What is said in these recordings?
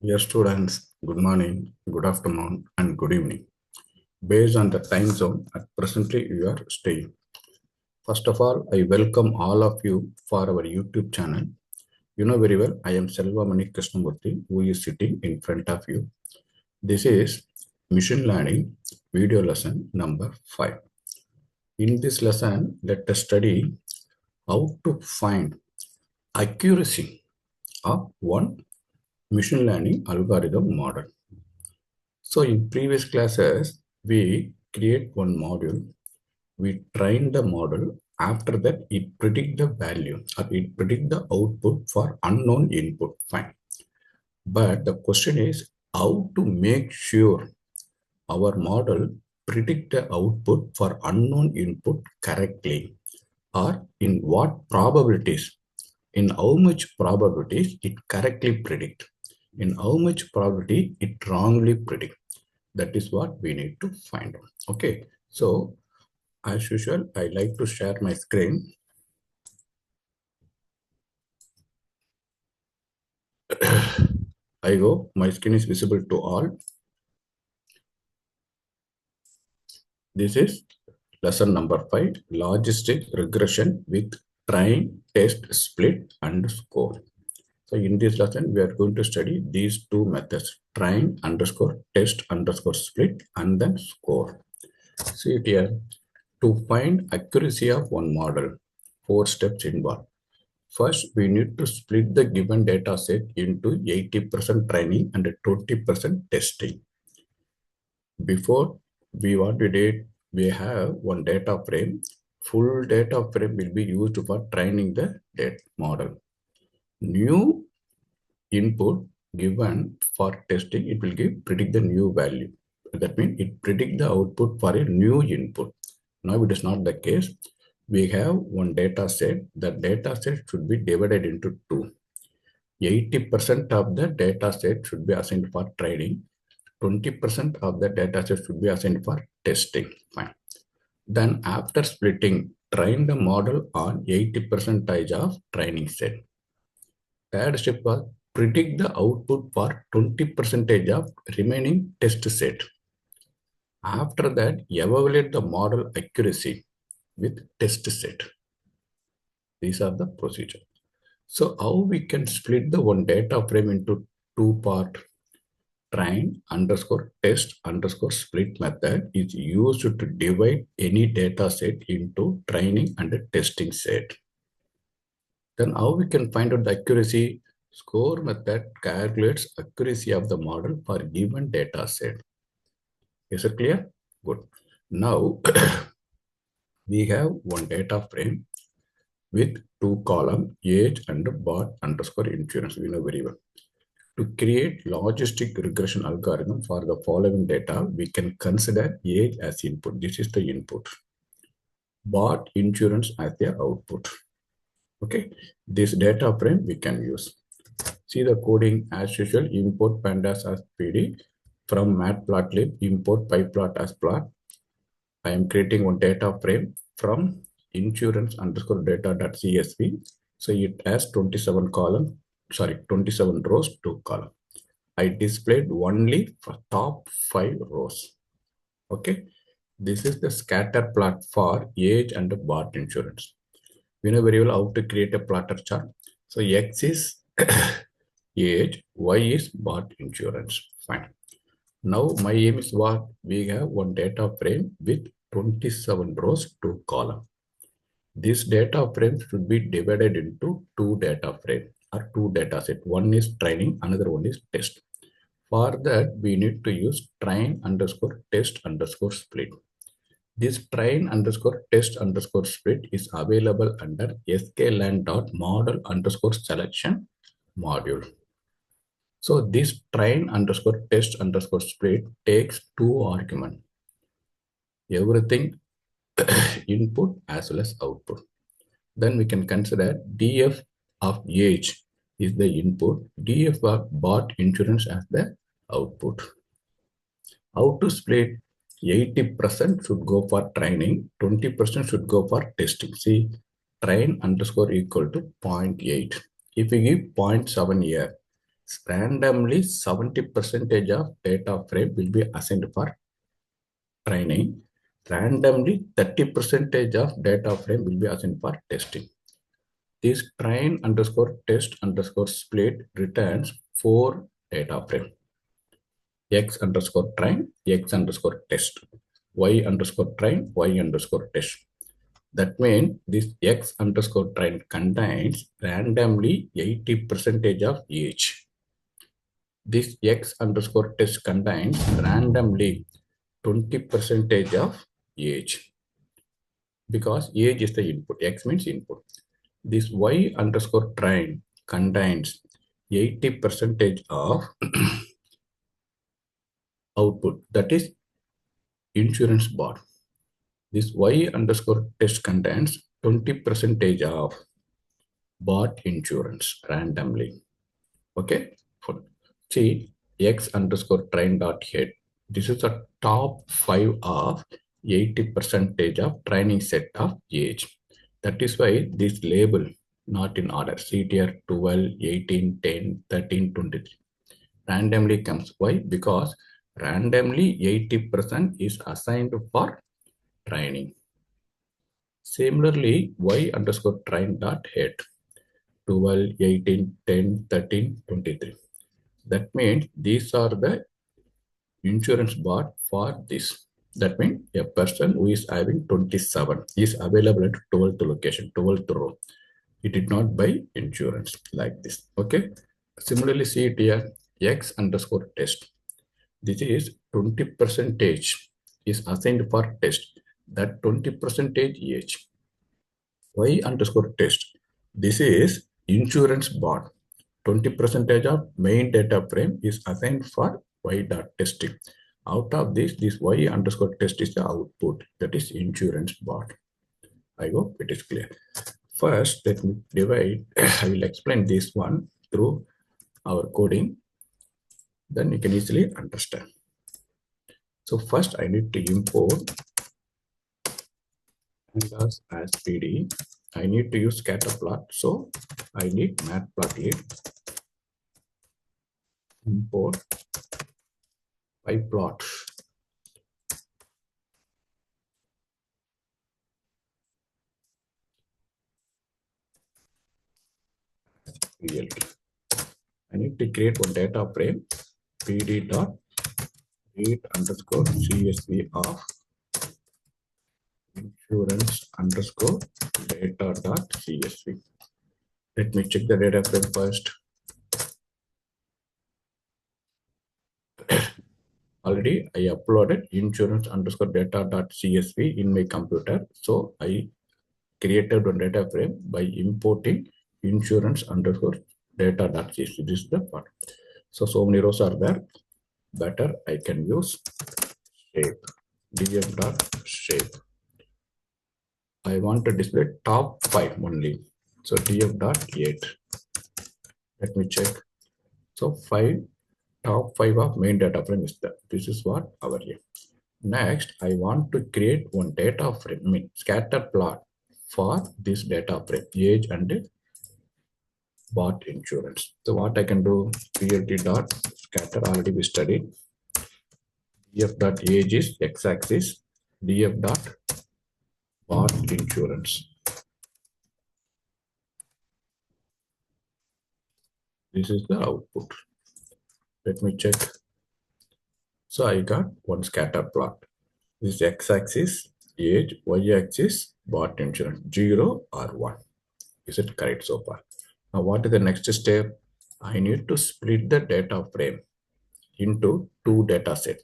Dear students, good morning, good afternoon, and good evening. Based on the time zone at presently you are staying. First of all, I welcome all of you for our YouTube channel. You know very well, I am Selvamani Krishnamurthy, who is sitting in front of you. This is Machine Learning video lesson number 5. In this lesson, let us study how to find accuracy of one machine learning algorithm model. So in previous classes, we create one module, we train the model, after that it predict the value or it predict the output for unknown input, fine. But the question is how to make sure our model predict the output for unknown input correctly, or in what probabilities, in how much probabilities it correctly predict, in how much probability it wrongly predict. That is what we need to find out. Okay, so as usual, I like to share my screen. I hope my screen is visible to all. This is lesson number 5, logistic regression with train, test, split, and score. So in this lesson, we are going to study these two methods, train underscore, test underscore, split, and then score. See it here. To find accuracy of one model, 4 steps involved. First, we need to split the given data set into 80% training and 20% testing. Before what we did, we have one data frame. Full data frame will be used for training the data model. New input given for testing, it will predict the new value. That means it predict the output for a new input. Now it is not the case. We have one data set. The data set should be divided into two. 80% of the data set should be assigned for training. 20% of the data set should be assigned for testing. Fine. Then after splitting, train the model on 80% of training set. Third step was predict the output for 20% of remaining test set. After that, evaluate the model accuracy with test set. These are the procedure. So how we can split the one data frame into two part? Train underscore test underscore split method is used to divide any data set into training and testing set. Then how we can find out the accuracy? Score method calculates accuracy of the model for given data set. Is it clear? Good. Now we have one data frame with two columns, age and bot underscore insurance. We know very well. To create logistic regression algorithm for the following data, we can consider age as input. This is the input. Bot insurance as the output. Okay, this data frame we can use. See the coding as usual, import pandas as PD. From matplotlib, import pyplot as plot. I am creating one data frame from insurance underscore data.csv. So it has 27 columns, 27 rows, 2 columns. I displayed only for top 5 rows. Okay. This is the scatter plot for age and bot insurance. We know very well how to create a plotter chart. So X is age, Y is bot insurance. Fine. Now my aim is what? We have one data frame with 27 rows, 2 columns. This data frame should be divided into two data frame or two data set. One is training, another one is test. For that, we need to use train underscore test underscore split. This train underscore test underscore split is available under sklearn.model underscore selection module. So this train underscore test underscore split takes two arguments. Everything input as well as output. Then we can consider df of age is the input, df of bot insurance as the output. How to split? 80% should go for training, 20% should go for testing. See, train underscore equal to 0.8. If we give 0.7 here, randomly 70% of data frame will be assigned for training. Randomly 30% of data frame will be assigned for testing. This train underscore test underscore split returns 4 data frame. X underscore train, X underscore test, Y underscore train, Y underscore test. That means this X underscore train contains randomly 80% of each. This X underscore test contains randomly 20% of age, because age is the input. X means input. This Y underscore train contains 80% of output, that is insurance bot. This Y underscore test contains 20% of bought insurance randomly. Okay. See, X underscore train dot head. This is the top 5 of 80% of training set of age. That is why this label not in order. CTR 12, 18, 10, 13, 23. Randomly comes. Why? Because randomly 80% is assigned for training. Similarly, Y underscore train dot head 12, 18, 10, 13, 23. That means these are the insurance bought for this. That means a person who is having 27 is available at 12th location, 12th row. He did not buy insurance like this. Okay. Similarly, see it here, X underscore test. This is 20 percentage is assigned for test. That 20 percentage age. Y underscore test. This is insurance bought. 20% of main data frame is assigned for Y dot testing. Out of this Y underscore test is the output, that is insurance bought. I hope it is clear. First, let me divide. I will explain this one through our coding. Then you can easily understand. So first I need to import pandas as PD. I need to use scatter plot. So I need matplotlib import pyplot. PLT. I need to create one data frame pd dot read underscore csv of insurance underscore data dot csv. Let me check the data frame first. Already I uploaded insurance underscore data dot csv in my computer. So I created one data frame by importing insurance underscore data dot csv. This is the part. So many rows are there. Better I can use shape, df dot shape. I want to display top 5 only. So df dot 8. Let me check. So top 5 of main data frame is there. This is what our here. Next, I want to create one data frame, scatter plot for this data frame, age and bought insurance. So what I can do, plt dot scatter, already we studied. Df dot age is x-axis, df dot bought insurance. This is the output. Let me check. So I got one scatter plot. This x-axis, age, y-axis, bought insurance, 0 or 1. Is it correct so far? Now what is the next step? I need to split the data frame into 2 data set.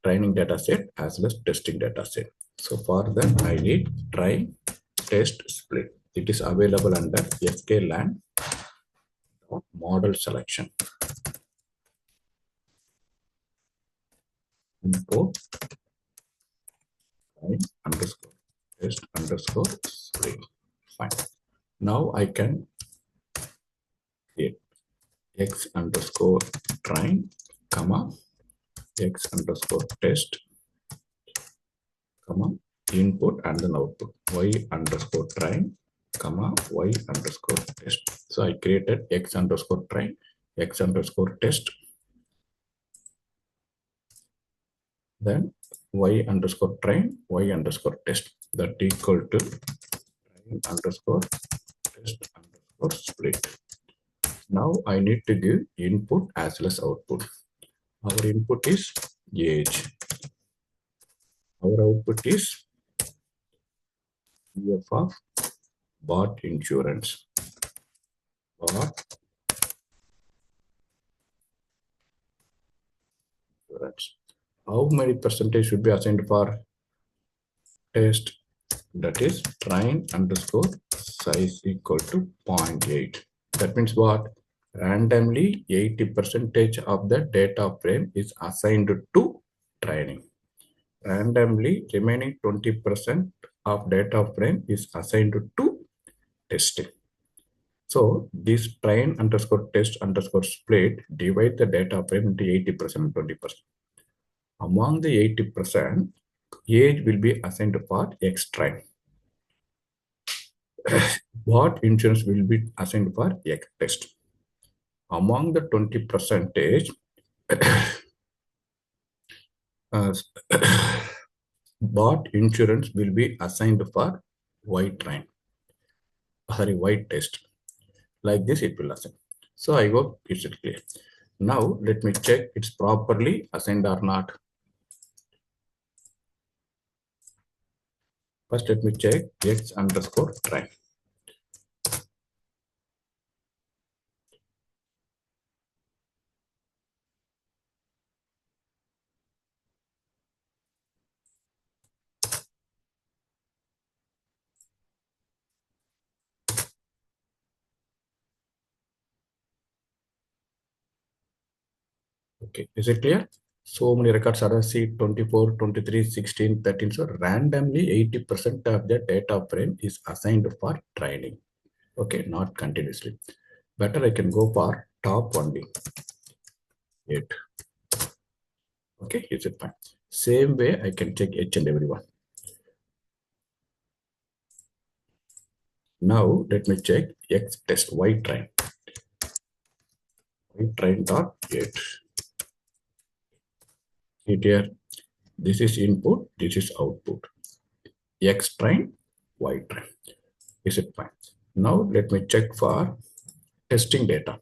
Training data set as well as testing data set. So for that I need train test split. It is available under sklan model selection. Import train underscore test underscore split. Fine. Now I can create x underscore train, comma, x underscore test, comma, input and then output, y underscore train, comma y underscore test. So I created x underscore train, x underscore test, then y underscore train, y underscore test, that equal to train underscore test underscore split. Now I need to give input as well as output. Our input is age. Our output is EF of bought insurance. Bought insurance. How many percentage should be assigned for test? That is train underscore size equal to 0.8. That means what? Randomly 80% of the data frame is assigned to training. Randomly remaining 20% of data frame is assigned to testing. So this train underscore test underscore split divide the data frame into 80% and 20%. Among the 80%, age will be assigned for X train. What insurance will be assigned for X test. Among the 20 percentage, what insurance will be assigned for Y train. Sorry, Y test. Like this, it will assign. So I hope it's clear. Now let me check it's properly assigned or not. First, let me check X underscore train. Okay, is it clear? So many records are see 24, 23, 16, 13. So randomly 80% of the data frame is assigned for training. Okay, not continuously. Better I can go for top only. 8. Okay, is it fine? Same way I can check each and every one. Now let me check X test Y train. Y train dot 8. Here, this is input, this is output. X train, Y train. Is it fine? Now let me check for testing data.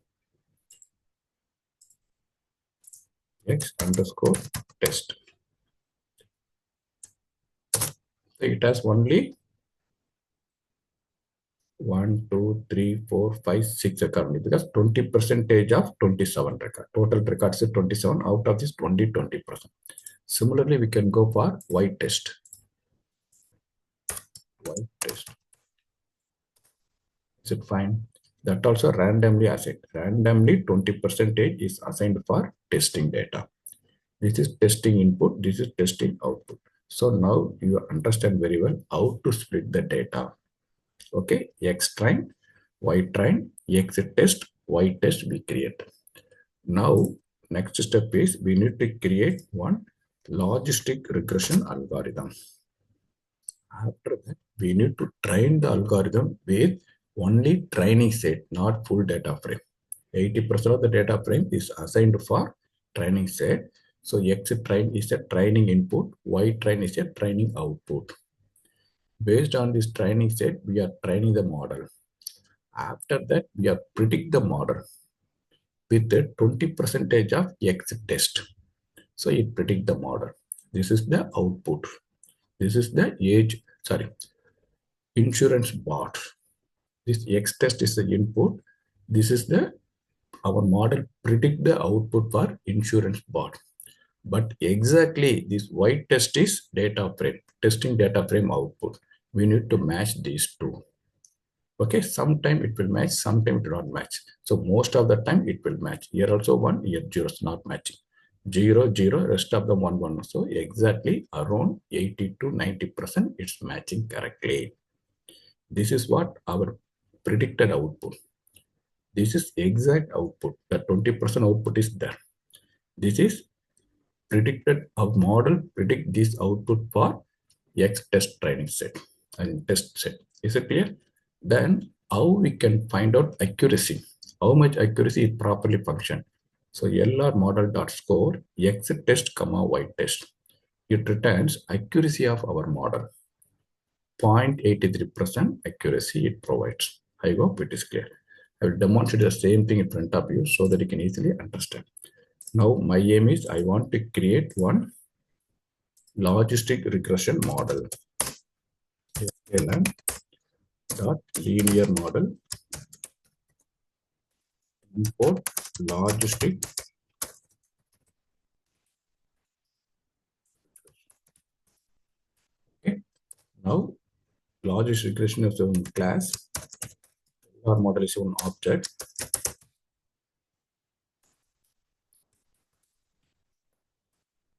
X underscore test. So it has only 1, 2, 3, 4, 5, 6 record because 20% of 27 record. Total records is 27. Out of this 20%. Similarly, we can go for Y test. Y test. Is it fine? That also randomly assigned. Randomly 20% is assigned for testing data. This is testing input. This is testing output. So now you understand very well how to split the data. Okay, X train, Y train, X test, Y test we create. Now, next step is we need to create one logistic regression algorithm. After that, we need to train the algorithm with only training set, not full data frame. 80% of the data frame is assigned for training set. So X train is a training input, Y train is a training output. Based on this training set, we are training the model. After that, we are predict the model with the 20% of X test. So it predict the model. This is the output. This is the insurance bot. This X test is the input. This is the our model predict the output for insurance bot. But exactly this Y test is data frame, testing data frame output. We need to match these two. Okay, sometime it will match, sometime it will not match. So most of the time it will match. Here also 1, here 0 is not matching. 0, 0, rest of the 1, 1. So exactly around 80 to 90% it's matching correctly. This is what our predicted output. This is exact output. The 20% output is there. This is predicted, our model predict this output for X test training set and test set. Is it clear? Then how we can find out accuracy, how much accuracy it properly function. So LR model dot score X test comma Y test. It returns accuracy of our model. 0.83% accuracy it provides. I hope it is clear. I will demonstrate the same thing in front of you so that you can easily understand. Now my aim is I want to create one logistic regression model. LM dot linear model import logistic. Okay. Now logistic regression is one class. Our model is one object.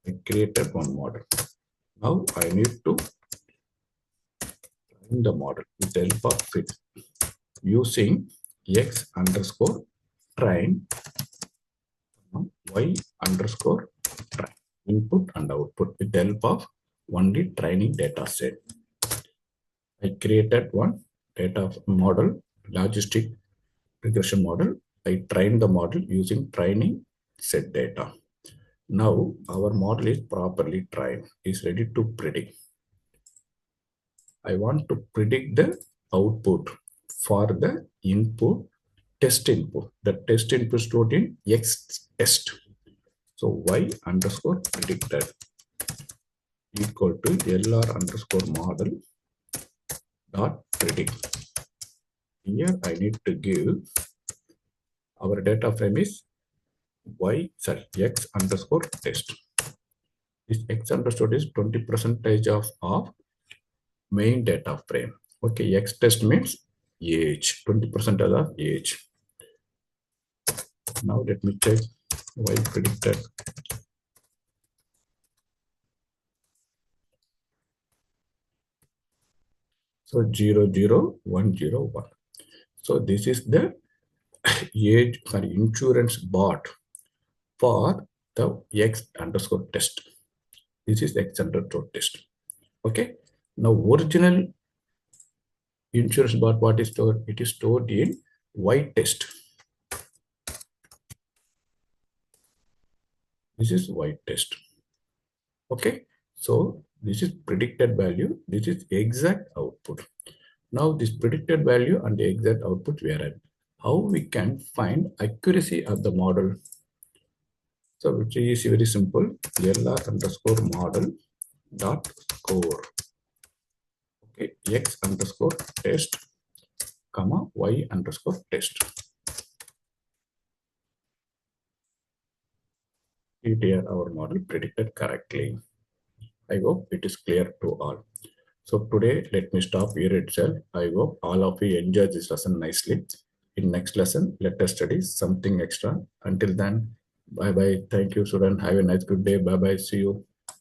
I created one model. Now I need to train the model with the help of fit using x underscore train y underscore train input and output with the help of only training data set. I created one data model, logistic regression model. I trained the model using training set data. Now our model is properly trained, is ready to predict. I want to predict the output for the input test input. The test input stored in X test. So y underscore predicted equal to LR underscore model dot predict. Here I need to give our data frame is X underscore test. This X underscore is 20% of main data frame. Okay, X test means age, 20% of age. Now let me check y predicted. So 00101. So this is the age insurance bot for the X underscore test. This is X underscore test. Okay. Now original insurance bot what is stored? It is stored in Y test. This is Y test. Okay. So this is predicted value. This is exact output. Now this predicted value and the exact output we are at. How we can find accuracy of the model? So which is very simple. LR underscore model dot score. Okay, X underscore test, comma Y underscore test. Here our model predicted correctly. I hope it is clear to all. So today, let me stop here itself. I hope all of you enjoy this lesson nicely. In next lesson, let us study something extra. Until then, bye-bye. Thank you, student. Have a nice good day. Bye-bye. See you.